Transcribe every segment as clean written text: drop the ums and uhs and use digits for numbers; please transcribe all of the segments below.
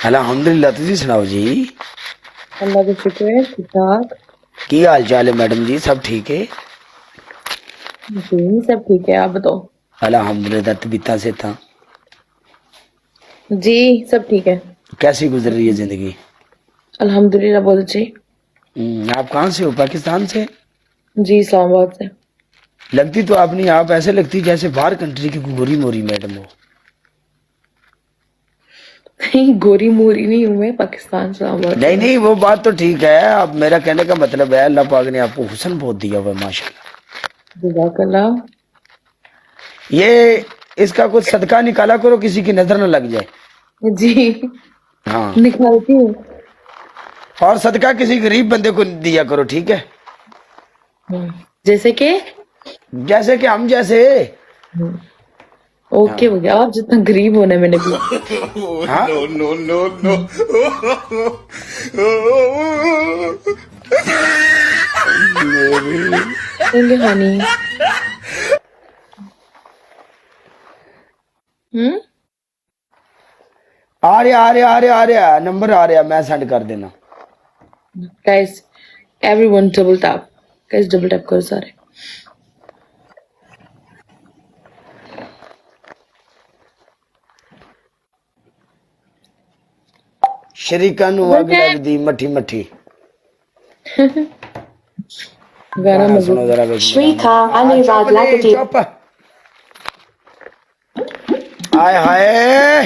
अल्हम्दुलिल्लाह, तुसी सुनाओ जी। अल्लाह का शुक्र है, ठीक ठाक। की हाल चाल है मैडम जी, सब ठीक है? जी सब ठीक है, आप बताओ। अल्हम्दुलिल्लाह, तबीयत से था। जी सब ठीक है। कैसी गुजर रही है जिंदगी? अल्हम्दुलिल्लाह बहुत अच्छी। आप कहाँ से हो? पाकिस्तान से? जी इस्लामाबाद से। लगती तो आप नहीं, आप ऐसे लगती जैसे बाहर कंट्री की गोरी मोरी मैडम हो। नहीं गोरी मोरी नहीं हूँ मैं, पाकिस्तान इस्लामाबाद से नहीं हूँ। नहीं, वो बात तो ठीक है। अब मेरा कहने का मतलब है, अल्लाह पाक ने आपको हुस्न बहुत दिया हुआ है माशाल्लाह। जज़ाकल्लाह। ये इसका कुछ सदका निकाला करो, किसी की नजर न लग जाए। जी हाँ, निकालती हूँ। और सदका किसी गरीब बंदे को दिया करो, ठीक है? जैसे कि जैसे कि हम जैसे। ओके हो गया, आप जितना गरीब होना है मैंने भी। हाँ, no, no, no. देंगे हनी। हम्म। आ रहा आ रहा आ रहा आ रहा नंबर आ रहा, मैं सेंड कर देना। Guys everyone double tap, guys double tap करो सारे। शरीका नु अग लगदी मठी मठी। गाना गाना मजे। सुनो जरा बेच। Shrika Anurag Lagati. चुप। हाय हाय,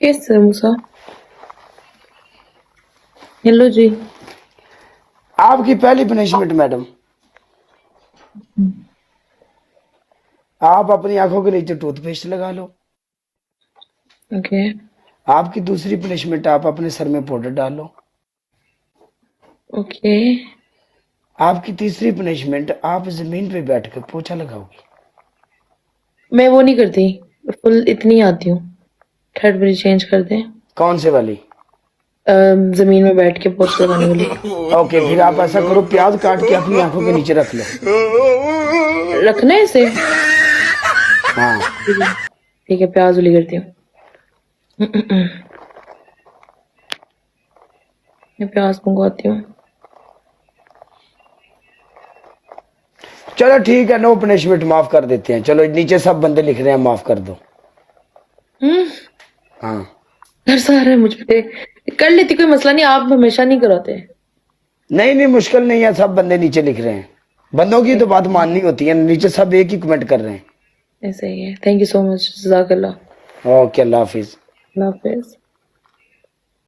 कैसे मूसा? हेलो जी। आपकी पहली पनिशमेंट मैडम, आप अपनी आंखों के नीचे टूथपेस्ट लगा लो। ओके आपकी दूसरी पनिशमेंट, आप अपने सर में पाउडर डालो। ओके। आपकी तीसरी पनिशमेंट, आप जमीन पे बैठ कर पोछा लगाओगी। मैं वो नहीं करती, फुल इतनी आती हूँ। थर्ड वाली चेंज कर दे। कौन से वाली? जमीन में बैठ के पोछा लगाने वाली। ओके, फिर आप ऐसा करो, प्याज काट के अपनी आंखों के नीचे रख लो। रखना है इसे? हाँ, ठीक है, प्याज वाली करती हूँ। मैं प्याज मंगवाती हूँ। चलो ठीक है, नो पनिशमेंट, माफ कर देते हैं। चलो नीचे सब बंदे लिख रहे हैं, माफ कर दो। हाँ, तरस आ रहा है मुझ पे। कर लेती, कोई मसला नहीं, आप हमेशा नहीं कराते। नहीं नहीं, मुश्किल नहीं है, सब बंदे नीचे लिख रहे हैं। बंदों की तो बात माननी होती है, नीचे सब एक ही कमेंट कर रहे हैं। ऐसे ही है। थैंक यू सो मच, जज़ाकल्लाह। ओके, अल्लाह हाफिज। अल्लाह हाफिज।